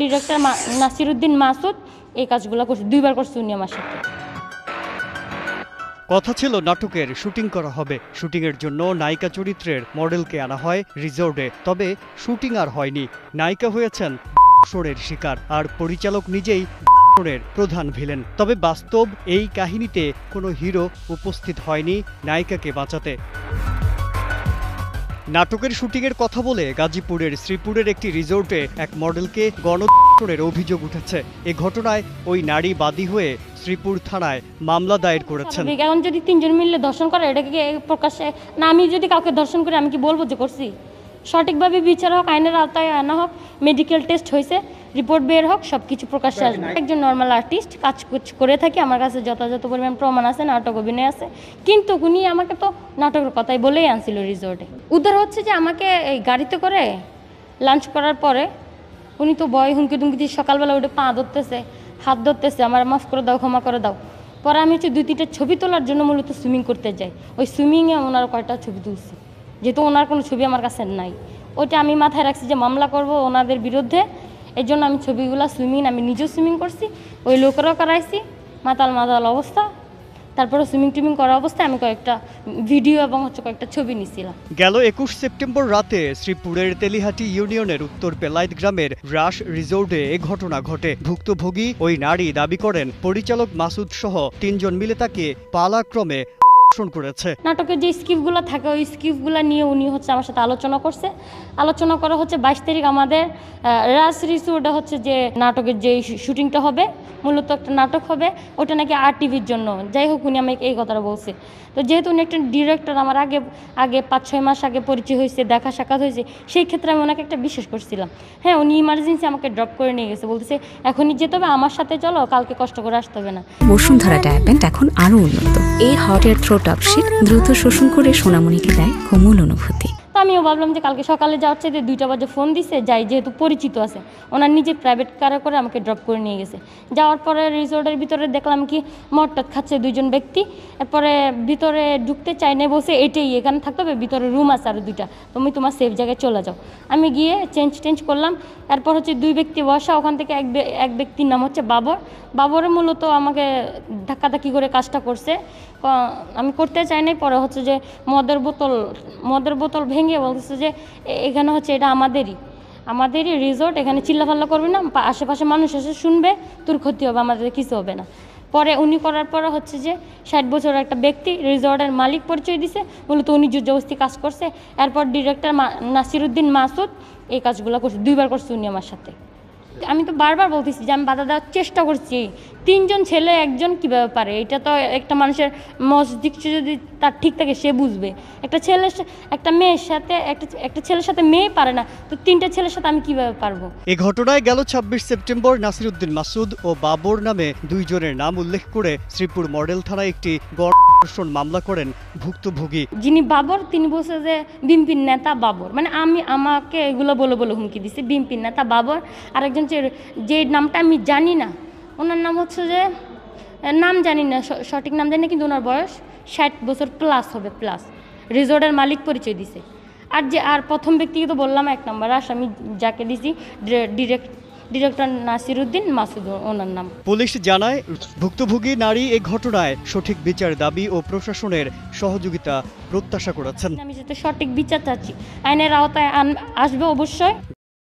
Director Nasiruddin Masud এই কাজগুলো করছে, দুইবার করছে উনি আমার সাথে। কথা ছিল নাটকের শুটিং করা হবে। শুটিংয়ের জন্য নায়িকা চরিত্রের মডেলকে আনা হয় রিসোর্টে। তবে শুটিং আর হয়নি। নায়িকা হয়েছেন শোরের শিকার, আর পরিচালক নিজেই শোরের প্রধান ভিলেন। তবে বাস্তব এই কাহিনীতে কোনো হিরো উপস্থিত হয়নি নায়িকাকে বাঁচাতে। নাটকের শুটিংয়ের কথা বলে গাজীপুরের শ্রীপুরের একটি রিসোর্টে এক মডেলকে গণধর্ষণের অভিযোগ উঠেছে। এ ঘটনায় ওই নারী বাদী হয়ে শ্রীপুর থানায় মামলা দায়ের করেছেন। এখন যদি তিনজন মিলে ধর্ষণ করে, এটাকে প্রকাশ্যে না, আমি যদি কাউকে ধর্ষণ করি আমি কি বলবো যে করছি? সঠিকভাবে বিচার হোক, আইনের আওতায় আনা হোক, মেডিকেল টেস্ট হয়েছে, রিপোর্ট বের হোক, সব কিছু প্রকাশ্যে আসবে। একজন নর্মাল আর্টিস্ট কাজ করে থাকি, আমার কাছে যথাযথ পরিমাণ প্রমাণ আছে, নাটক অভিনয় আছে। কিন্তু উনি আমাকে তো নাটকের কথাই বলেই আনছিল রিসোর্টে। উদ্ধার হচ্ছে যে আমাকে এই গাড়িতে করে লাঞ্চ করার পরে উনি তো ভয় হুমকি টুমকি দিয়ে সকালবেলা উঠে পা ধরতেছে, হাত ধরতেছে, আমার মাফ করে দাও, ক্ষমা করে দাও। পরে আমি হচ্ছে 2-3টা ছবি তোলার জন্য মূলত সুইমিং করতে যাই। ওই সুইমিংয়ে ওনার কয়টা ছবি তুলছি, যেহেতু ওনার কোনো ছবি আমার কাছে নাই। ওইটা আমি মাথায় রাখছি যে মামলা করব ওনাদের বিরুদ্ধে। এই জন্য আমি ছবিগুলো সুইমিং, আমি নিজেও সুইমিং করছি, ওই লোকেরাও করাইছি, মাতাল অবস্থা। তারপরে সুইমিং করা অবস্থায় আমি কয়েকটা ভিডিও এবং কয়েকটা ছবি নিছিলাম। গেল 21 সেপ্টেম্বর রাতে শ্রীপুরের তেলিহাটি ইউনিয়নের উত্তর পেলাইত গ্রামের রাশ রিসোর্টে এ ঘটনা ঘটে। ভুক্তভোগী ওই নারী দাবি করেন পরিচালক মাসুদ সহ 3 জন মিলে তাকে পালাক্রমে করেছে। নাটকের যে স্ক্রিপ্টগুলো থাকে ওই স্ক্রিপ্টগুলো নিয়ে উনি আমার সাথে আলোচনা করছে। আলোচনা করা 22 তারিখ আমাদের রাস রিসোর্টে যে নাটকের যে শুটিংটা হবে, মূলত একটা নাটক হবে, ওটা নাকি RTVর জন্য। যাই হোক, উনি আমাকে এই কথাটা বলছে। তো যেহেতু উনি একটা ডিরেক্টর, আমার আগে 5-6 মাস আগে পরিচয় হয়েছে, দেখা সাক্ষাৎ হয়েছে, সেই ক্ষেত্রে আমি ওনাকে একটা বিশ্বাস করছিলাম। হ্যাঁ, উনি ইমার্জেন্সি আমাকে ড্রপ করে নিয়ে গেছে, বলতেছে এখনই যেতে হবে, আমার সাথে চলো, কালকে কষ্ট করে আসতে হবে না। বসুন্ধরা ডায়াপেন্ট এখন আরো উন্নত। এই হট এয়ার থ্রো টপ শীত দ্রুত শোষণ করে সোনামণিকে দেয় কোমল অনুভূতি। তো আমিও ভাবলাম যে কালকে সকালে যাওয়ার চাইতে 2টা বাজে ফোন দিছে, যাই, যেহেতু পরিচিত আছে। ওনার নিজে প্রাইভেট কারে করে আমাকে ড্রপ করে নিয়ে গেছে। যাওয়ার পরে রিসোর্টের ভিতরে দেখলাম কি মদটদ খাচ্ছে 2 জন ব্যক্তি। এরপরে ভিতরে ঢুকতে চাই না, বসে এটাই এখানে থাকতে হবে, ভিতরে রুম আছে আরও 2টা, তুমি তোমার সেফ জায়গায় চলে যাও। আমি গিয়ে চেঞ্জ করলাম। এরপর 2 ব্যক্তি বসা, ওখান থেকে এক ব্যক্তির নাম বাবরে মূলত আমাকে ধাক্কাধাক্কি করে কাজটা করছে। আমি করতে চাই নাই। পরে যে মদের বোতল ভেঙে বলতেছে যে এখানে এটা আমাদেরই রিসোর্ট, এখানে চিল্লাফাল্লা করবি না, আশেপাশে মানুষ এসে শুনবে, তোর ক্ষতি হবে, আমাদের কিছু হবে না। পরে উনি করার পরে যে 60 বছরের একটা ব্যক্তি রিসোর্টের মালিক পরিচয় দিছে, মূলত উনি জোরজবস্তি কাজ করছে। এরপর ডিরেক্টর নাসিরুদ্দিন মাসুদ এই কাজগুলো করছে, 2বার করছে উনি আমার সাথে। আমি তো বারবার বলতেছি যে আমি বাধা দেওয়ার চেষ্টা করছি। 3 জন ছেলে, একজন কীভাবে পারে? এটা তো একটা মানুষের মস্তিষ্ক যদি তার ঠিক থাকে সে বুঝবে। একটা মেয়ের সাথে একটা ছেলের সাথে মেয়ে পারে না, তো 3টা ছেলের সাথে আমি কিভাবে পারবো? এই ঘটনায় গেল 26 সেপ্টেম্বর নাসিরুদ্দিন মাসুদ ও বাবর নামে 2 জনের নাম উল্লেখ করে শ্রীপুর মডেল থানায় একটি গণধর্ষণ মামলা করেন ভুক্তভোগী। যিনি বাবর, তিনি বলছে যে বিএনপির নেতা বাবর, মানে আমাকে এগুলো বলে হুমকি দিছে, বিএনপির নেতা বাবর। আরেকজন যে নামটা আমি জানি না, ওনার নাম যে নাম জানি না, সঠিক নাম জানি না, কিন্তু ওনার বয়স 60 বছর প্লাস হবে, প্লাস রিসোর্টের মালিক পরিচয় দিছে। আর প্রথম ব্যক্তিকে তো বললাম 1 নম্বর আসামি যাকে দিছি, ডিরেক্টর নাসিরুদ্দিন মাসুদ ওনার নাম। পুলিশ জানায় ভুক্তভোগী নারী এই ঘটনায় সঠিক বিচার দাবি ও প্রশাসনের সহযোগিতা প্রত্যাশা করেছেন। আমি যাতে সঠিক বিচার চাচ্ছি, আইনের আওতায় আসবে অবশ্যই।